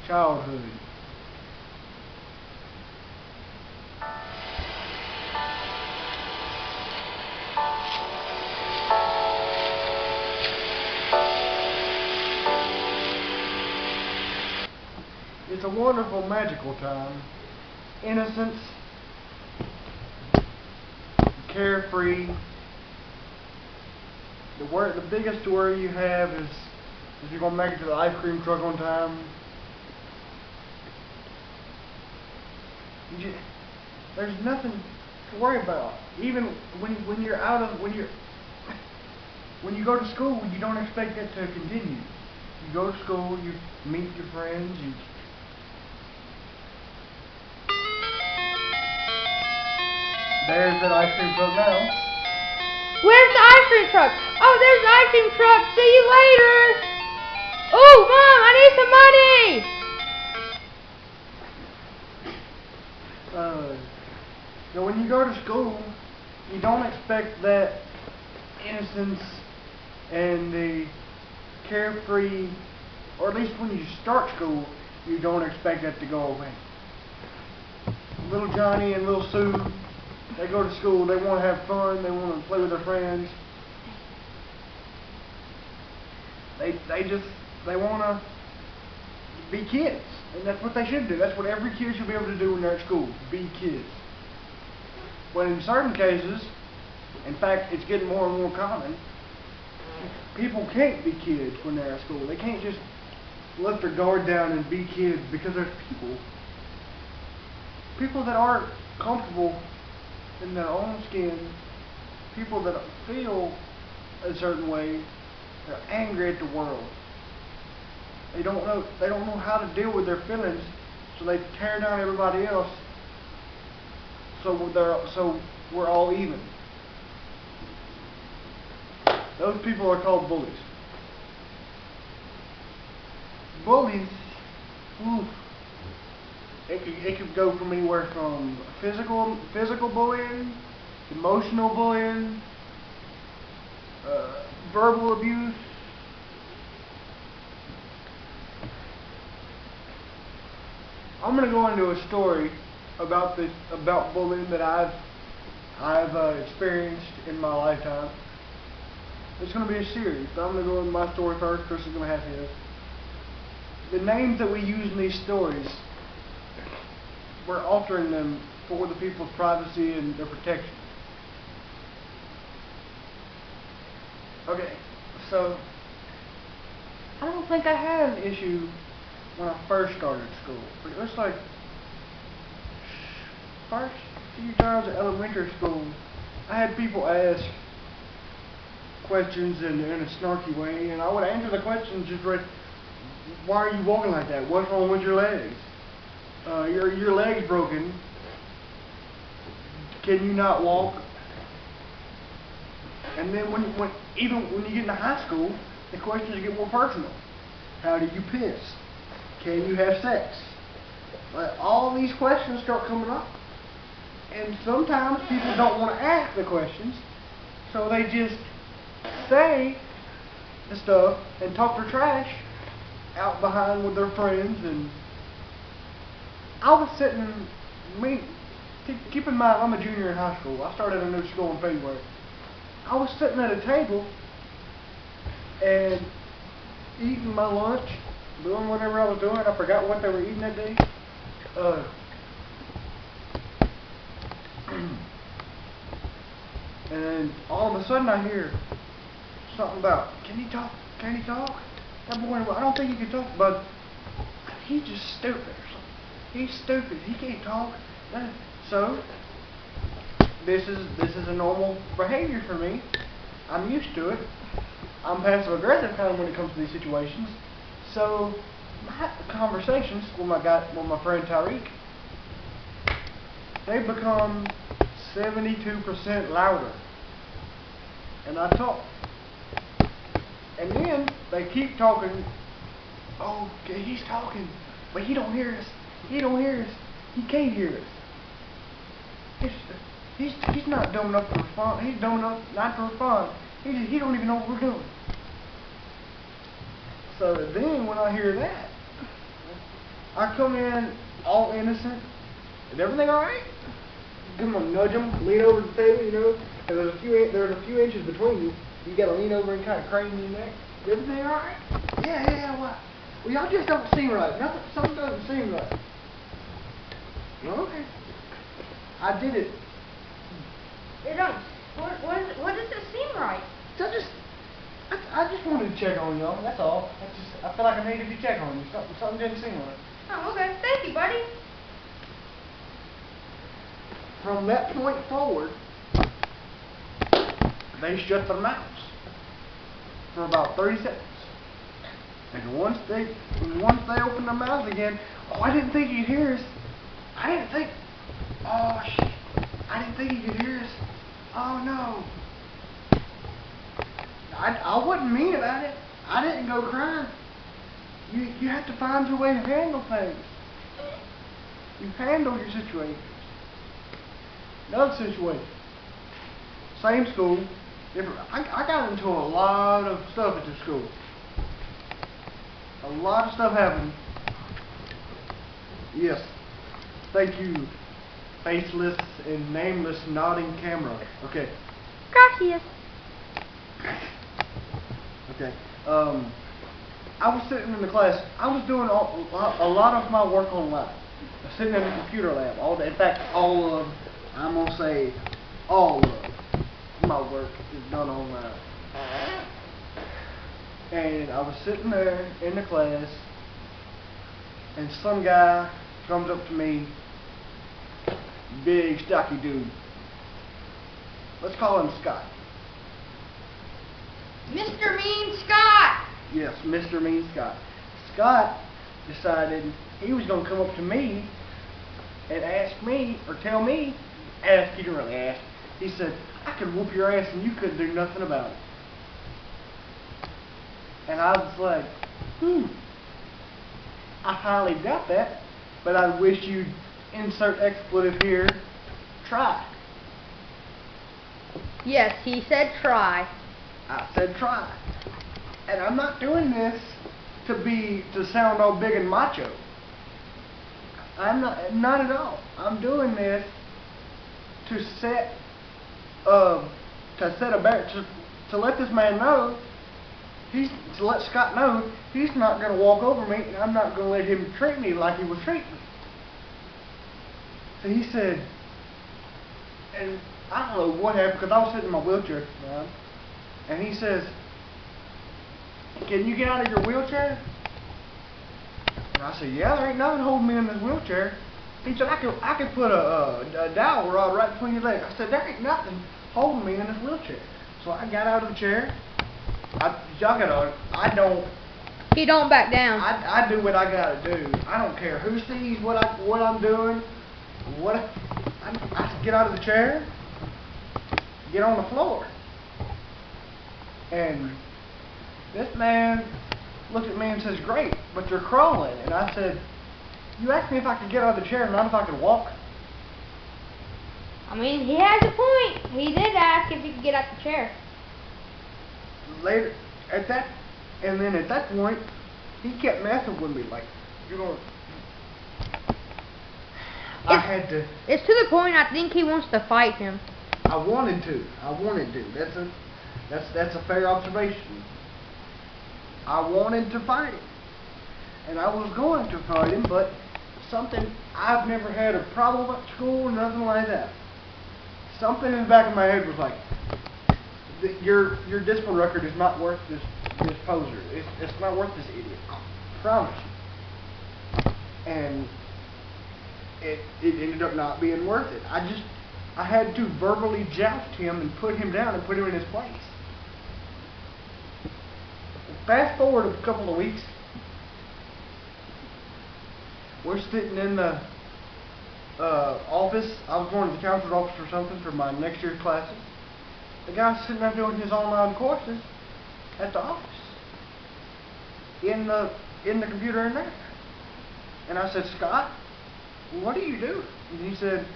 childhood. It's a wonderful, magical time. Innocence, carefree. The biggest worry you have is if you're gonna make it to the ice cream truck on time. There's nothing to worry about. Even when you're out of when you go to school, you don't expect it to continue. You go to school, you meet your friends, There's that ice cream truck now. Where's the ice cream truck? Oh, there's the ice cream truck. See you later. Oh, Mom, I need some money. So when you go to school, you don't expect that innocence and the carefree, or at least when you start school, you don't expect that to go away. Little Johnny and little Sue, they go to school, they want to have fun, they want to play with their friends. They want to be kids, and that's what they should do. That's what every kid should be able to do when they're at school, be kids. But in certain cases, in fact, it's getting more and more common, people can't be kids when they're at school. They can't just let their guard down and be kids, because there's people that aren't comfortable in their own skin, people that feel a certain way. They're angry at the world. They don't know how to deal with their feelings, so they tear down everybody else. So we're all even. Those people are called bullies. Bullies, it could go from anywhere from physical bullying, emotional bullying, verbal abuse. I'm going to go into a story about bullying that I've experienced in my lifetime. It's going to be a series, but I'm going to go into my story first. Chris is going to have his. The names that we use in these stories, we're altering them for the people's privacy and their protection. Okay, so I don't think I had an issue when I first started school. It was like first few times at elementary school, I had people ask questions in a snarky way, and I would answer the questions just right. Why are you walking like that? What's wrong with your legs? Your leg's broken. Can you not walk? And then even when you get into high school, the questions get more personal. How do you piss? Can you have sex? All these questions start coming up, and sometimes people don't want to ask the questions, so they just say the stuff and talk their trash out behind with their friends. And I was sitting, keep in mind, I'm a junior in high school. I started a new school in February. I was sitting at a table and eating my lunch, doing whatever I was doing. I forgot what they were eating that day. And all of a sudden I hear something about, can he talk? Can he talk? That boy, I don't think he can talk, but he's just stupid or something. He's stupid. He can't talk. So this is a normal behavior for me. I'm used to it. I'm passive aggressive kind of when it comes to these situations. So my conversations with my friend Tyreek, they become 72% louder. And I talk. And then they keep talking. Oh, okay, he's talking, but he don't hear us. He don't hear us. He can't hear us. He's not dumb enough to respond. He's dumb enough not to respond. He don't even know what we're doing. So then when I hear that, I come in all innocent. Is everything alright? Come on, nudge them, lean over the table, you know. And there's a few inches between you. You gotta lean over and kind of crane your neck. Is everything alright? Yeah, what? Well, y'all just don't seem right. Something doesn't seem right. Well, okay. I did it. It don't. What does it seem right? I just wanted to check on y'all. That's all. I feel like I needed to check on you. Something didn't seem right. Oh, okay. Thank you, buddy. From that point forward, they shut their mouths for about 30 seconds. And once they opened their mouths again, oh, I didn't think he'd hear us. Oh shit, I didn't think he could hear us. Oh no. I wasn't mean about it. I didn't go crying. You have to find your way to handle things. You handle your situations. Another situation. Same school, different. I got into a lot of stuff at this school. A lot of stuff happened. Yes. Thank you, faceless and nameless nodding camera. Okay. Gracias. Okay. I was sitting in the class. I was doing a lot of my work online. I was sitting in the computer lab all day. In fact, I'm gonna say all of my work is done online. And I was sitting there in the class, and some guy comes up to me, big stocky dude. Let's call him Scott. Mr. Mean Scott. Yes, Mr. Mean Scott. Scott decided he was going to come up to me and ask me, or tell me, he didn't really ask. He said, I could whoop your ass and you couldn't do nothing about it. And I was like, I highly doubt that, but I wish you'd insert expletive here, try. Yes, he said try. I said try. And I'm not doing this to sound all big and macho. I'm not at all. I'm doing this to let this man know, to let Scott know he's not going to walk over me, and I'm not going to let him treat me like he was treating me. So he said, and I don't know what happened, because I was sitting in my wheelchair at the time, and he says, can you get out of your wheelchair? And I said, yeah, there ain't nothing holding me in this wheelchair. He said, I could put a dowel rod right between your legs. I said, there ain't nothing holding me in this wheelchair. So I got out of the chair. He don't back down. I do what I gotta do. I don't care who sees what I'm doing. I get out of the chair, get on the floor, and this man looked at me and says, great, but you're crawling. And I said, you asked me if I could get out of the chair, not if I could walk. I mean, he has a point. He did ask if he could get out the chair. Later, at that point, he kept messing with me, like, you're going. It's to the point I think he wants to fight him. I wanted to. That's a fair observation. I wanted to fight him, and I was going to fight him, but something, I've never had a problem at school, nothing like that. Something in the back of my head was like, your discipline record is not worth this poser. It's not worth this idiot. I promise you. And it ended up not being worth it. I had to verbally joust him and put him down and put him in his place. Fast forward a couple of weeks, we're sitting in the office. I was going to the counselor's office or something for my next year's classes. The guy's sitting there doing his online courses at the office, in the computer in there. And I said, Scott, what do you do? And he said,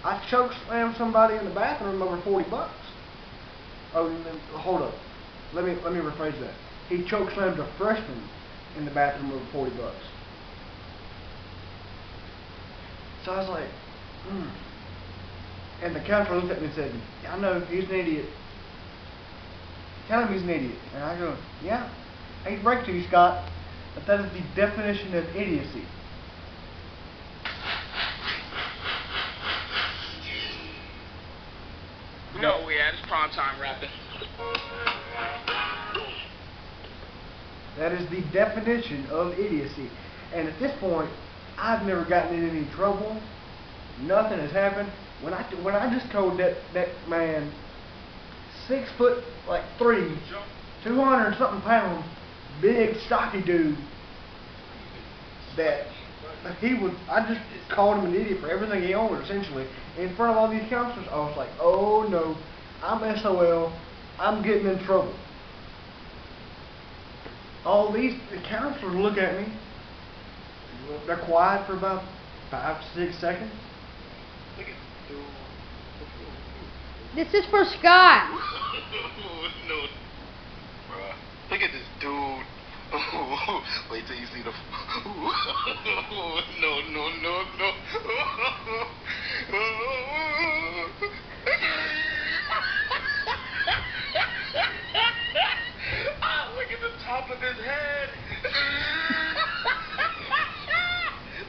I choke slammed somebody in the bathroom over $40. Oh, hold up. Let me rephrase that. He choke slammed a freshman in the bathroom over $40. So I was like, And the counselor looked at me and said, I know, he's an idiot. Tell him he's an idiot. And I go, yeah, I hate to break to you, Scott, but that is the definition of idiocy. No, we had it's prime time rapping. That is the definition of idiocy. And at this point, I've never gotten in any trouble. Nothing has happened. When I just told that man, 6'3", 200 and something pounds, big stocky dude, that I just called him an idiot for everything he owned, essentially, in front of all these counselors. I was like, oh no, I'm SOL, I'm getting in trouble. All these counselors look at me, they're quiet for about 5 to 6 seconds. This is for Scott. No, bruh. Look at this dude. Wait till you see the. No. Look at the top of his head.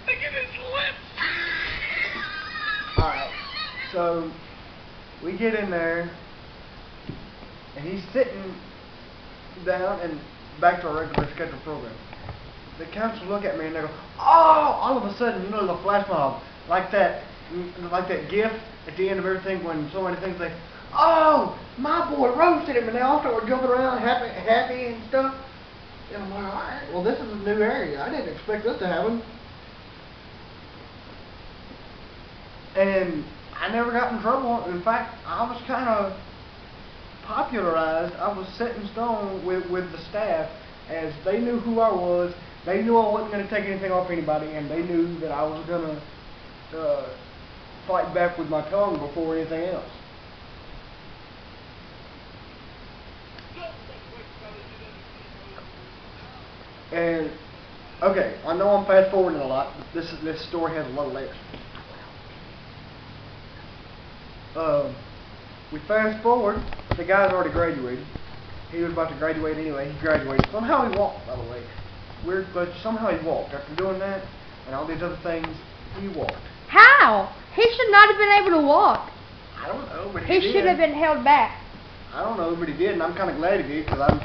Look at his lips. Alright, so we get in there, and he's sitting down and back to our regular scheduled program. The counselors look at me and they go, oh! All of a sudden, you know, the flash mob, like that gif at the end of everything when so many things like, oh, my boy roasted him, and they all start jumping around happy and stuff. And I'm like, alright, well, this is a new area. I didn't expect this to happen. And I never got in trouble. In fact, I was kind of popularized. I was set in stone with the staff, as they knew who I was. They knew I wasn't going to take anything off anybody, and they knew that I was going to fight back with my tongue before anything else. And okay, I know I'm fast forwarding a lot, but this story has a lot of layers. We fast forward, the guy's already graduated. He was about to graduate anyway. He graduated. Somehow he walked, by the way. Weird, but somehow he walked. After doing that and all these other things, he walked. How? He should not have been able to walk. I don't know, but he did. He should have been held back. I don't know, but he did, and I'm kind of glad he did, because I'm...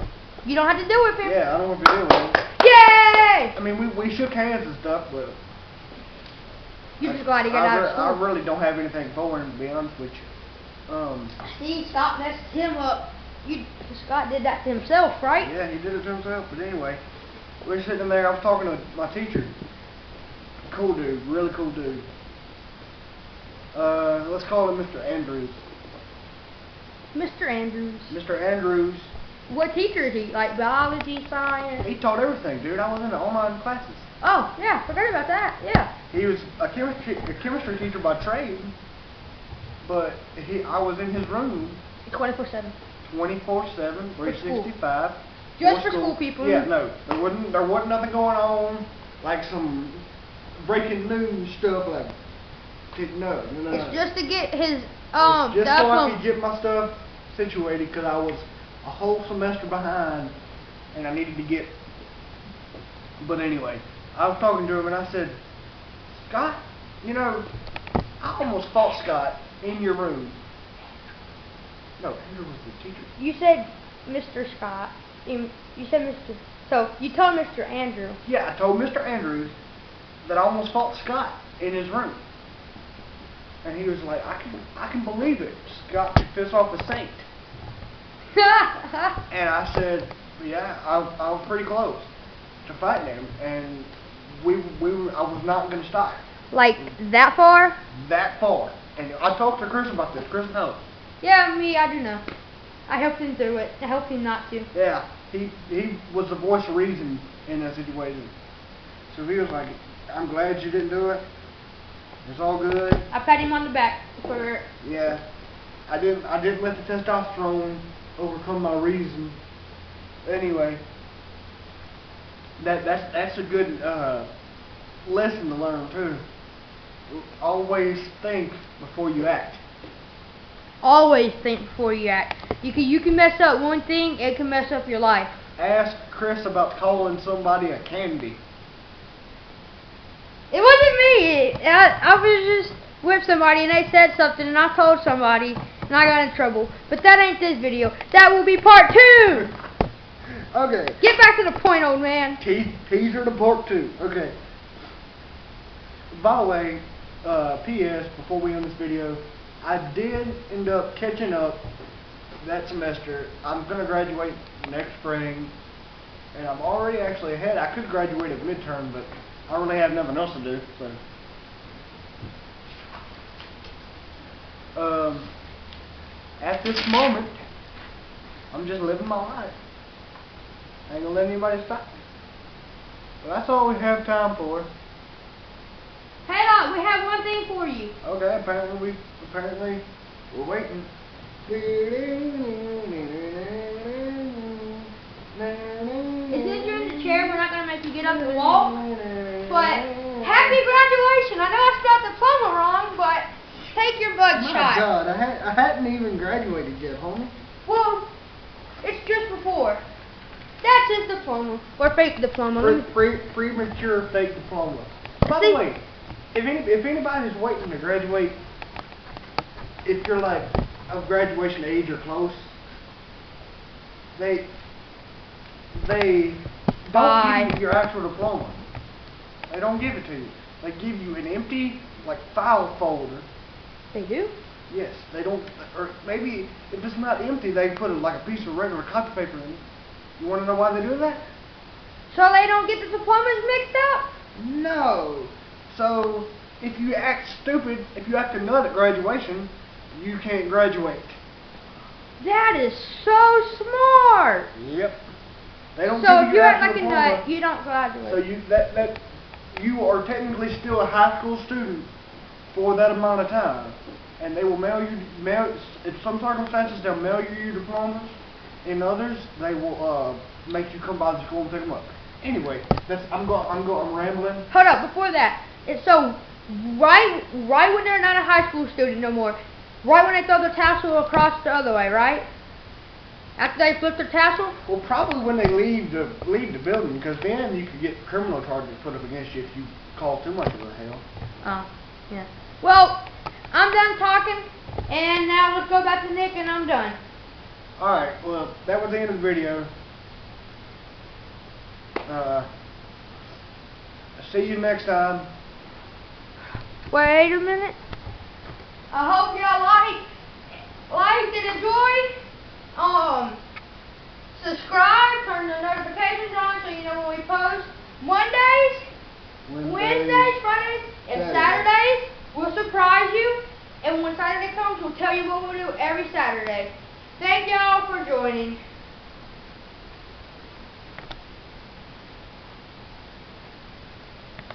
You don't have to deal with him. Yeah, I don't have to deal with him. Yay! I mean, we shook hands and stuff, but... You're just glad he got out of school. I really don't have anything for him, to be honest with you. See, Scott messed him up. Scott did that to himself, right? Yeah, he did it to himself, but anyway. We were sitting there, I was talking to my teacher. Cool dude, really cool dude. Let's call him Mr. Andrews. Mr. Andrews. Mr. Andrews. What teacher is he? Like biology, science? He taught everything, dude. I was in the online classes. Oh, yeah, forgot about that, yeah. He was a chemistry teacher by trade, but I was in his room 24/7. 24/7, 365. Just for school people. Yeah, no, there wasn't nothing going on like some breaking news stuff like. No. It's just to get his just so I could get my stuff situated, because I was a whole semester behind and I needed to get. But anyway, I was talking to him and I said, Scott, you know, I almost fought Scott in your room. No, Andrew was the teacher. You said Mr. Scott. You said Mr. So you told Mr. Andrew. Yeah, I told Mr. Andrews that I almost fought Scott in his room. And he was like, I can believe it. Scott could piss off a saint. And I said, yeah, I was pretty close to fighting him, and I was not going to stop. Like that far? That far. And I talked to Chris about this. Chris knows. Yeah, I do know. I helped him through it. I helped him not to. Yeah, he was the voice of reason in that situation. So he was like, I'm glad you didn't do it. It's all good. I pat him on the back for. Yeah, I didn't let the testosterone overcome my reason. Anyway, that's a good lesson to learn too. Always think before you act. Always think before you act. You can mess up one thing, it can mess up your life. Ask Chris about calling somebody a candy. It wasn't me. I was just with somebody and they said something and I told somebody and I got in trouble. But that ain't this video. That will be part 2. Okay. Get back to the point, old man. Teaser to part 2. Okay. By the way, P.S. before we end this video, I did end up catching up that semester. I'm going to graduate next spring, and I'm already actually ahead. I could graduate at midterm, but I really have nothing else to do. So, at this moment, I'm just living my life. I ain't gonna let anybody stop me. Well, that's all we have time for. Hey, look, we have one thing for you. Okay, apparently we're waiting. Since you're in the chair, we're not gonna make you get up and walk. But happy graduation! I know I spelled diploma wrong, but take your bug shot. My God, I hadn't even graduated yet, homie. Well, it's just before. That's his diploma or fake diploma. Premature fake diploma. By the way, if anybody's waiting to graduate, if you're like of graduation age or close, they don't give you your actual diploma. They don't give it to you. They give you an empty like file folder. They do? Yes, they don't. Or maybe if it's not empty, they put like a piece of regular copy paper in it. You want to know why they do that? So they don't get the diplomas mixed up? No. So if you act stupid, if you act a nut at graduation, you can't graduate. That is so smart. Yep. They don't So give if you you act actual like a diploma, nut, you don't graduate. So you are technically still a high school student for that amount of time, and they will in some circumstances they'll mail you your diplomas. In others, they will make you come by the school and pick them up. Anyway, I'm rambling. Hold up, before that, so right when they're not a high school student no more, right when they throw the tassel across the other way, right? After they flip their tassel? Well, probably when they leave the building, because then you could get criminal charges put up against you if you call too much of a hell. Oh, yeah. Well, I'm done talking, and now let's go back to Nick, and I'm done. Alright, well, that was the end of the video. See you next time. Wait a minute. I hope y'all liked and enjoyed. Subscribe, turn the notifications on so you know when we post. Wednesdays, Fridays, and Saturdays, we'll surprise you. And when Saturday comes, we'll tell you what we'll do every Saturday. Thank y'all for joining.